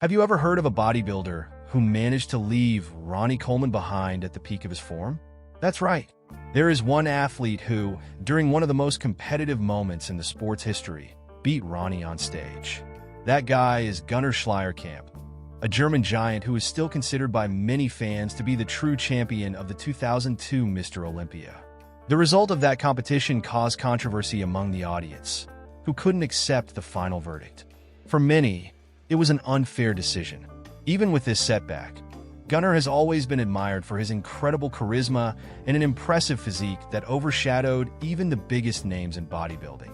Have you ever heard of a bodybuilder who managed to leave Ronnie Coleman behind at the peak of his form? That's right. There is one athlete who, during one of the most competitive moments in the sport's history, beat Ronnie on stage. That guy is Gunter Schlierkamp, a German giant who is still considered by many fans to be the true champion of the 2002 Mr. Olympia. The result of that competition caused controversy among the audience, who couldn't accept the final verdict. For many, it was an unfair decision. Even with this setback, Gunter has always been admired for his incredible charisma and an impressive physique that overshadowed even the biggest names in bodybuilding.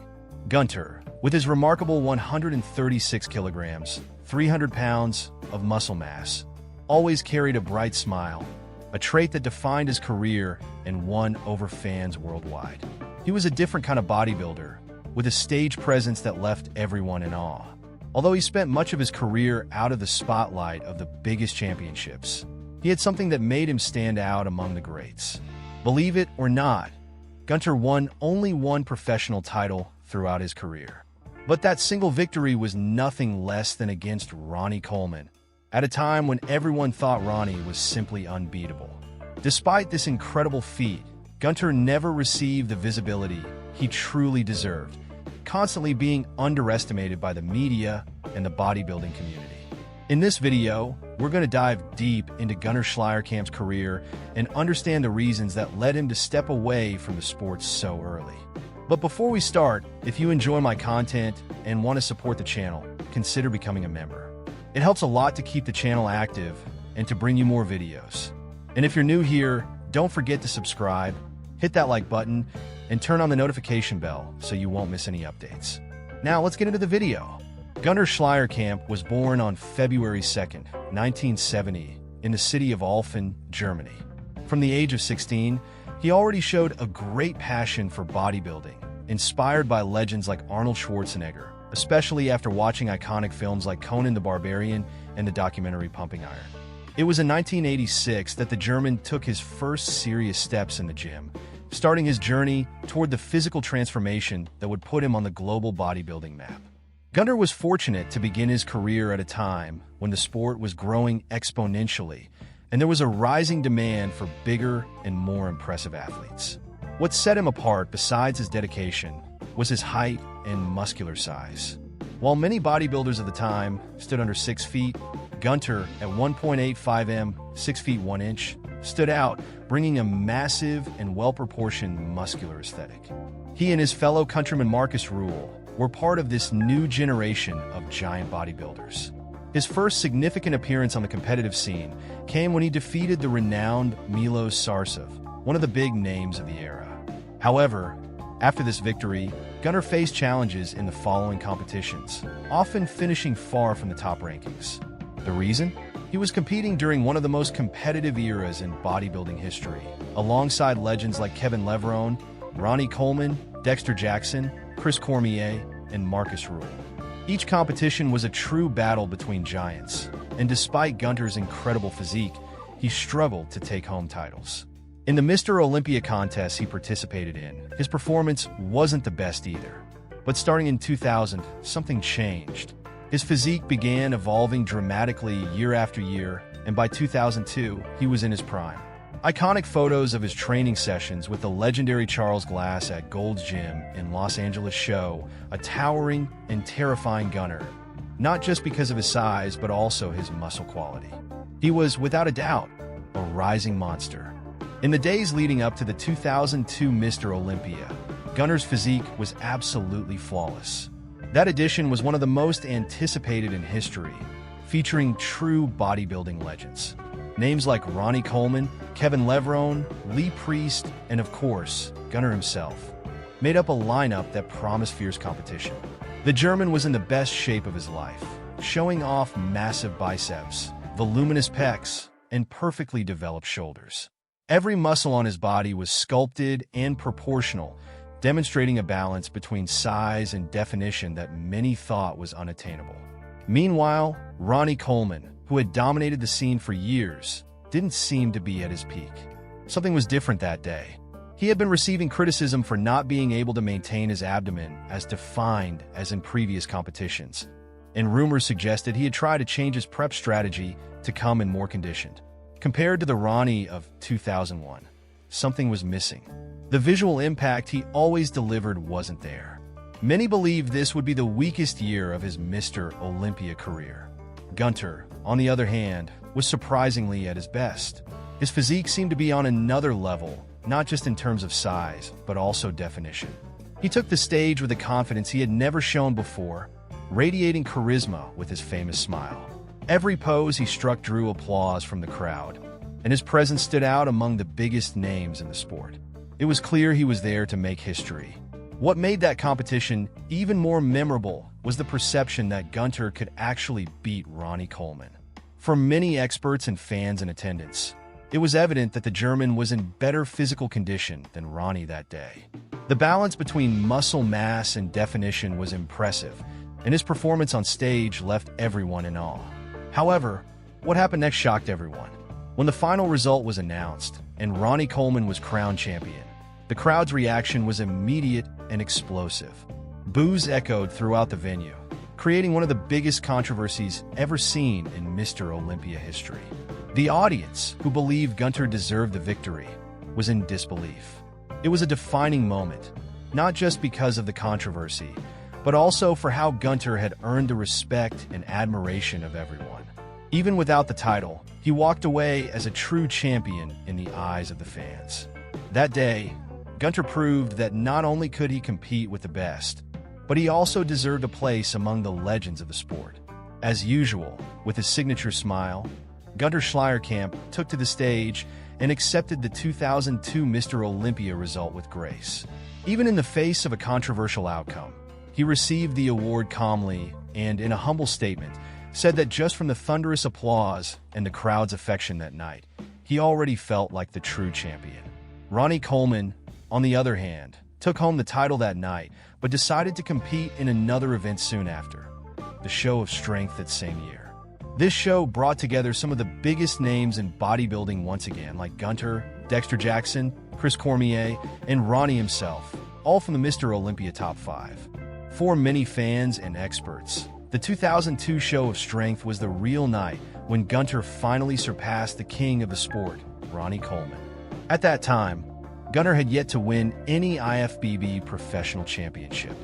Gunter, with his remarkable 136 kilograms, 300 pounds of muscle mass, always carried a bright smile, a trait that defined his career and won over fans worldwide. He was a different kind of bodybuilder, with a stage presence that left everyone in awe. Although he spent much of his career out of the spotlight of the biggest championships, he had something that made him stand out among the greats. Believe it or not, Gunter won only one professional title throughout his career. But that single victory was nothing less than against Ronnie Coleman, at a time when everyone thought Ronnie was simply unbeatable. Despite this incredible feat, Gunter never received the visibility he truly deserved, constantly being underestimated by the media and the bodybuilding community. In this video, we're going to dive deep into Gunter Schlierkamp's career and understand the reasons that led him to step away from the sport so early. But before we start, if you enjoy my content and want to support the channel, consider becoming a member. It helps a lot to keep the channel active and to bring you more videos. And if you're new here, don't forget to subscribe, hit that like button, and turn on the notification bell so you won't miss any updates. Now let's get into the video. Gunter Schlierkamp was born on February 2nd, 1970, in the city of Olfen, Germany. From the age of 16, he already showed a great passion for bodybuilding, inspired by legends like Arnold Schwarzenegger, especially after watching iconic films like Conan the Barbarian and the documentary Pumping Iron. It was in 1986 that the German took his first serious steps in the gym, starting his journey toward the physical transformation that would put him on the global bodybuilding map. Gunter was fortunate to begin his career at a time when the sport was growing exponentially, and there was a rising demand for bigger and more impressive athletes. What set him apart, besides his dedication, was his height and muscular size. While many bodybuilders of the time stood under 6 feet, Gunter, at 1.85 m, 6 feet 1 inch, stood out, bringing a massive and well-proportioned muscular aesthetic. He and his fellow countryman Marcus Rule were part of this new generation of giant bodybuilders. His first significant appearance on the competitive scene came when he defeated the renowned Milos Sarcev, one of the big names of the era. However, after this victory, Gunter faced challenges in the following competitions, often finishing far from the top rankings. The reason? He was competing during one of the most competitive eras in bodybuilding history, alongside legends like Kevin Levrone, Ronnie Coleman, Dexter Jackson, Chris Cormier, and Marcus Rule. Each competition was a true battle between giants, and despite Gunter's incredible physique, he struggled to take home titles. In the Mr. Olympia contest he participated in, his performance wasn't the best either. But starting in 2000, something changed. His physique began evolving dramatically year after year, and by 2002, he was in his prime. Iconic photos of his training sessions with the legendary Charles Glass at Gold's Gym in Los Angeles show a towering and terrifying Gunter, not just because of his size, but also his muscle quality. He was, without a doubt, a rising monster. In the days leading up to the 2002 Mr. Olympia, Gunter's physique was absolutely flawless. That edition was one of the most anticipated in history, featuring true bodybuilding legends. Names like Ronnie Coleman, Kevin Levrone, Lee Priest, and of course, Gunter himself, made up a lineup that promised fierce competition. The German was in the best shape of his life, showing off massive biceps, voluminous pecs, and perfectly developed shoulders. Every muscle on his body was sculpted and proportional, demonstrating a balance between size and definition that many thought was unattainable. Meanwhile, Ronnie Coleman, who had dominated the scene for years, didn't seem to be at his peak. Something was different that day. He had been receiving criticism for not being able to maintain his abdomen as defined as in previous competitions. and rumors suggested he had tried to change his prep strategy to come in more conditioned. Compared to the Ronnie of 2001, something was missing. The visual impact he always delivered wasn't there. Many believed this would be the weakest year of his Mr. Olympia career. Gunter, on the other hand, was surprisingly at his best. His physique seemed to be on another level, not just in terms of size, but also definition. He took the stage with a confidence he had never shown before, radiating charisma with his famous smile. Every pose he struck drew applause from the crowd, and his presence stood out among the biggest names in the sport. It was clear he was there to make history. What made that competition even more memorable was the perception that Gunter could actually beat Ronnie Coleman. For many experts and fans in attendance, it was evident that the German was in better physical condition than Ronnie that day. The balance between muscle mass and definition was impressive, and his performance on stage left everyone in awe. However, what happened next shocked everyone. When the final result was announced and Ronnie Coleman was crowned champion, the crowd's reaction was immediate and explosive. Boos echoed throughout the venue, creating one of the biggest controversies ever seen in Mr. Olympia history. The audience, who believed Gunter deserved the victory, was in disbelief. It was a defining moment, not just because of the controversy, but also for how Gunter had earned the respect and admiration of everyone. Even without the title, he walked away as a true champion in the eyes of the fans. That day, Gunter proved that not only could he compete with the best, but he also deserved a place among the legends of the sport. As usual, with his signature smile, Gunter Schlierkamp took to the stage and accepted the 2002 Mr. Olympia result with grace. Even in the face of a controversial outcome, he received the award calmly and, in a humble statement, said that just from the thunderous applause and the crowd's affection that night, he already felt like the true champion. Ronnie Coleman, on the other hand, took home the title that night, but decided to compete in another event soon after, the Show of Strength that same year. This show brought together some of the biggest names in bodybuilding once again, like Gunter, Dexter Jackson, Chris Cormier, and Ronnie himself, all from the Mr. Olympia top 5. For many fans and experts, the 2002 Show of Strength was the real night when Gunter finally surpassed the king of the sport, Ronnie Coleman. At that time, Gunter had yet to win any IFBB professional championship.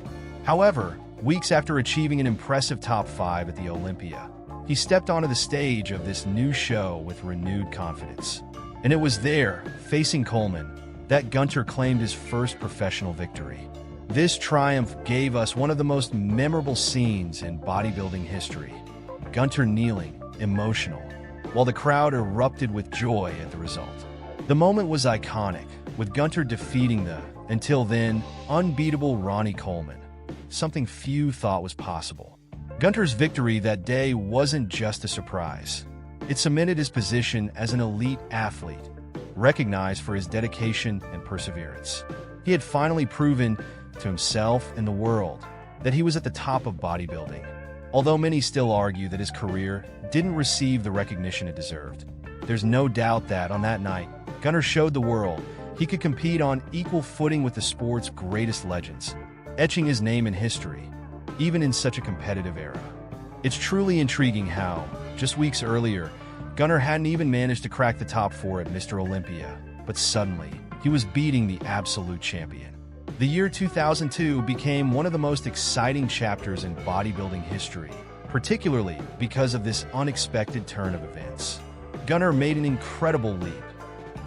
However, weeks after achieving an impressive top 5 at the Olympia, he stepped onto the stage of this new show with renewed confidence. And it was there, facing Coleman, that Gunter claimed his first professional victory. This triumph gave us one of the most memorable scenes in bodybuilding history. Gunter kneeling, emotional, while the crowd erupted with joy at the result. The moment was iconic, with Gunter defeating the, until then, unbeatable Ronnie Coleman, something few thought was possible. Gunter's victory that day wasn't just a surprise. It cemented his position as an elite athlete, recognized for his dedication and perseverance. He had finally proven to himself and the world that he was at the top of bodybuilding, although many still argue that his career didn't receive the recognition it deserved. There's no doubt that, on that night, Gunter showed the world he could compete on equal footing with the sport's greatest legends, etching his name in history, even in such a competitive era. It's truly intriguing how, just weeks earlier, Gunter hadn't even managed to crack the top 4 at Mr. Olympia, but suddenly, he was beating the absolute champion. The year 2002 became one of the most exciting chapters in bodybuilding history, particularly because of this unexpected turn of events. Gunter made an incredible leap,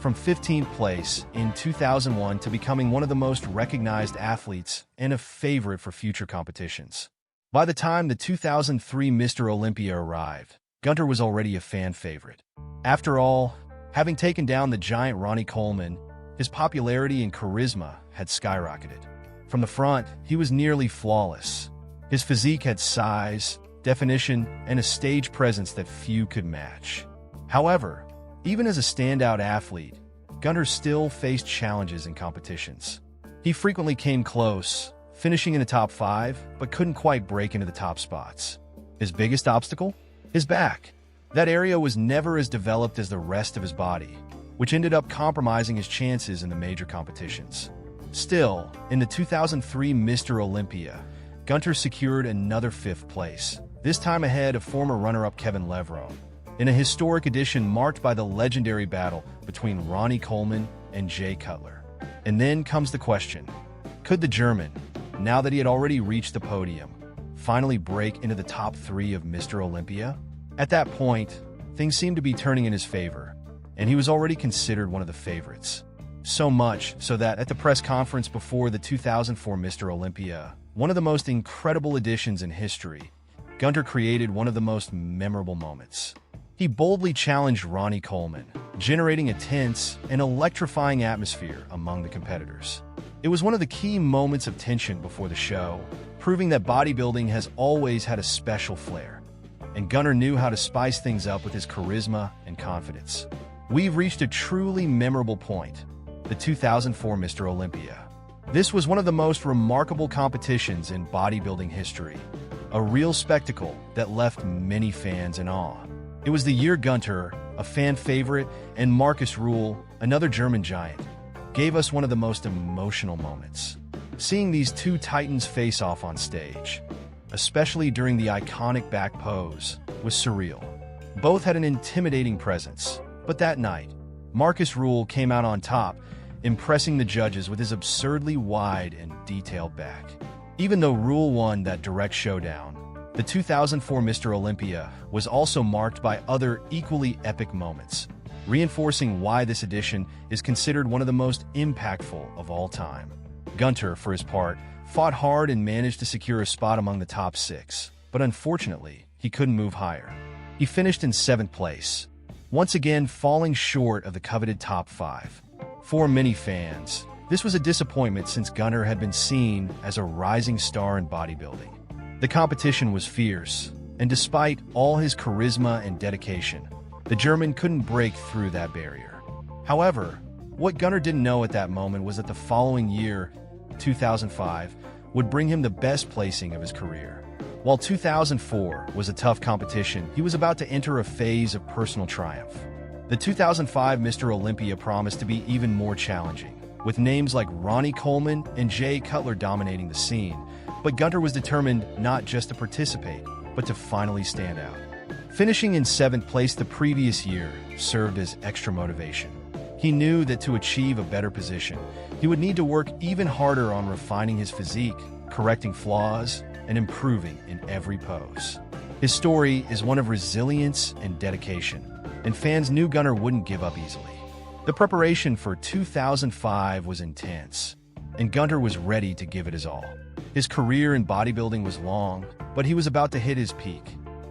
from 15th place in 2001 to becoming one of the most recognized athletes and a favorite for future competitions. By the time the 2003 Mr. Olympia arrived, Gunter was already a fan favorite. After all, having taken down the giant Ronnie Coleman, his popularity and charisma had skyrocketed. From the front, he was nearly flawless. His physique had size, definition, and a stage presence that few could match. However, even as a standout athlete, Gunter still faced challenges in competitions. He frequently came close, finishing in the top 5, but couldn't quite break into the top spots. His biggest obstacle? His back. That area was never as developed as the rest of his body, which ended up compromising his chances in the major competitions. Still, in the 2003 Mr. Olympia, Gunter secured another 5th place, this time ahead of former runner-up Kevin Levrone, in a historic edition marked by the legendary battle between Ronnie Coleman and Jay Cutler. And then comes the question, could the German, now that he had already reached the podium, finally break into the top 3 of Mr. Olympia? At that point, things seemed to be turning in his favor, and he was already considered one of the favorites. So much so that at the press conference before the 2004 Mr. Olympia, one of the most incredible additions in history, Gunter created one of the most memorable moments. He boldly challenged Ronnie Coleman, generating a tense and electrifying atmosphere among the competitors. It was one of the key moments of tension before the show, proving that bodybuilding has always had a special flair, and Gunter knew how to spice things up with his charisma and confidence. We've reached a truly memorable point, the 2004 Mr. Olympia. This was one of the most remarkable competitions in bodybuilding history, a real spectacle that left many fans in awe. It was the year Gunter, a fan favorite, and Markus Rühl, another German giant, gave us one of the most emotional moments. Seeing these two titans face off on stage, especially during the iconic back pose, was surreal. Both had an intimidating presence, but that night, Markus Rühl came out on top, impressing the judges with his absurdly wide and detailed back. Even though Rühl won that direct showdown, the 2004 Mr. Olympia was also marked by other equally epic moments, reinforcing why this edition is considered one of the most impactful of all time. Gunter, for his part, fought hard and managed to secure a spot among the top 6, but unfortunately, he couldn't move higher. He finished in 7th place, once again falling short of the coveted top 5. For many fans, this was a disappointment since Gunter had been seen as a rising star in bodybuilding. The competition was fierce, and despite all his charisma and dedication, the German couldn't break through that barrier. However, what Gunter didn't know at that moment was that the following year, 2005, would bring him the best placing of his career. While 2004 was a tough competition, he was about to enter a phase of personal triumph. The 2005 Mr. Olympia promised to be even more challenging, with names like Ronnie Coleman and Jay Cutler dominating the scene, but Gunter was determined not just to participate, but to finally stand out. Finishing in 7th place the previous year served as extra motivation. He knew that to achieve a better position, he would need to work even harder on refining his physique, correcting flaws, and improving in every pose. His story is one of resilience and dedication, and fans knew Gunter wouldn't give up easily. The preparation for 2005 was intense, and Gunter was ready to give it his all. His career in bodybuilding was long, but he was about to hit his peak.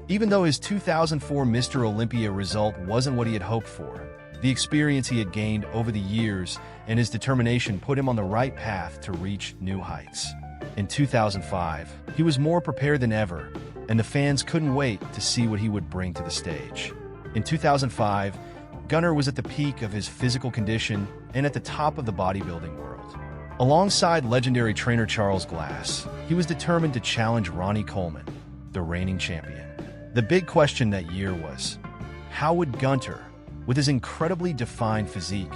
Even though his 2004 Mr. Olympia result wasn't what he had hoped for, the experience he had gained over the years and his determination put him on the right path to reach new heights. In 2005, he was more prepared than ever, and the fans couldn't wait to see what he would bring to the stage. In 2005, Gunter was at the peak of his physical condition and at the top of the bodybuilding world. Alongside legendary trainer Charles Glass, he was determined to challenge Ronnie Coleman, the reigning champion. The big question that year was, how would Gunter, with his incredibly defined physique,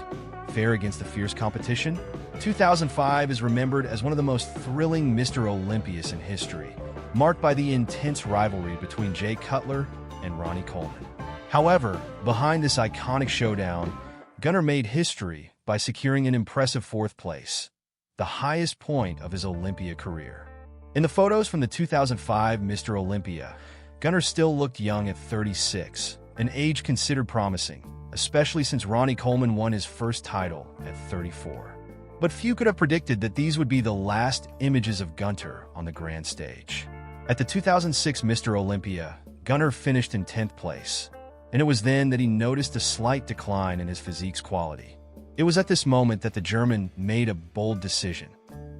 fare against the fierce competition? 2005 is remembered as one of the most thrilling Mr. Olympias in history, marked by the intense rivalry between Jay Cutler and Ronnie Coleman. However, behind this iconic showdown, Gunter made history by securing an impressive 4th place, the highest point of his Olympia career. In the photos from the 2005 Mr. Olympia, Gunter still looked young at 36, an age considered promising, especially since Ronnie Coleman won his first title at 34. But few could have predicted that these would be the last images of Gunter on the grand stage. At the 2006 Mr. Olympia, Gunter finished in 10th place, and it was then that he noticed a slight decline in his physique's quality. It was at this moment that the German made a bold decision.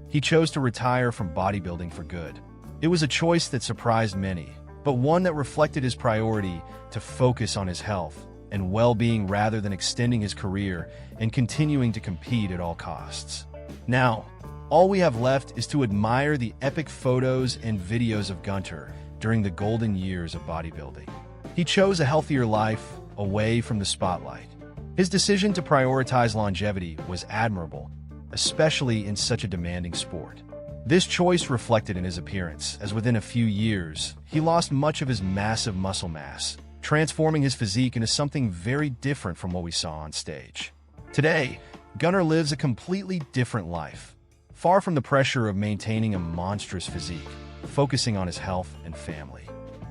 He chose to retire from bodybuilding for good. It was a choice that surprised many, but one that reflected his priority to focus on his health and well-being rather than extending his career and continuing to compete at all costs. Now, all we have left is to admire the epic photos and videos of Gunter during the golden years of bodybuilding. He chose a healthier life away from the spotlight. His decision to prioritize longevity was admirable, especially in such a demanding sport. This choice reflected in his appearance, as within a few years, he lost much of his massive muscle mass, transforming his physique into something very different from what we saw on stage. Today, Gunter lives a completely different life, far from the pressure of maintaining a monstrous physique, focusing on his health and family.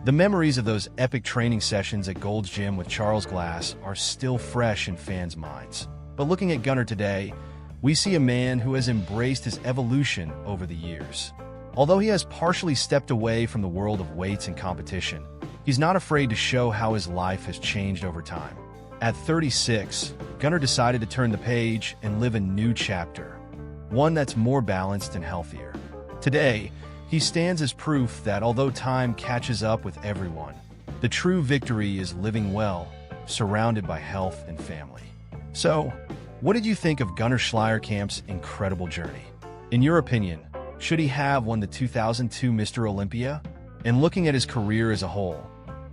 The memories of those epic training sessions at Gold's Gym with Charles Glass are still fresh in fans' minds. But looking at Gunter today, we see a man who has embraced his evolution over the years. Although he has partially stepped away from the world of weights and competition, he's not afraid to show how his life has changed over time. At 36, Gunter decided to turn the page and live a new chapter, one that's more balanced and healthier. Today, he stands as proof that although time catches up with everyone, the true victory is living well, surrounded by health and family. So, what did you think of Gunter Schlierkamp's incredible journey? In your opinion, should he have won the 2002 Mr. Olympia? And looking at his career as a whole,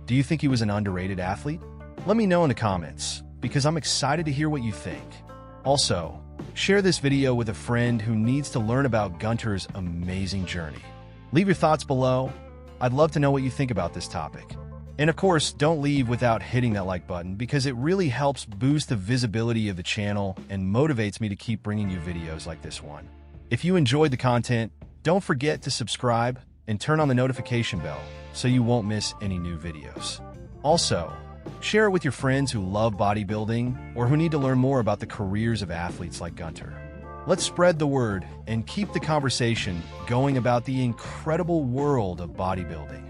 do you think he was an underrated athlete? Let me know in the comments, because I'm excited to hear what you think. Also, share this video with a friend who needs to learn about Gunter's amazing journey. Leave your thoughts below. I'd love to know what you think about this topic. And of course, don't leave without hitting that like button, because it really helps boost the visibility of the channel and motivates me to keep bringing you videos like this one. If you enjoyed the content, don't forget to subscribe and turn on the notification bell so you won't miss any new videos. Also, share it with your friends who love bodybuilding or who need to learn more about the careers of athletes like Gunter. Let's spread the word and keep the conversation going about the incredible world of bodybuilding.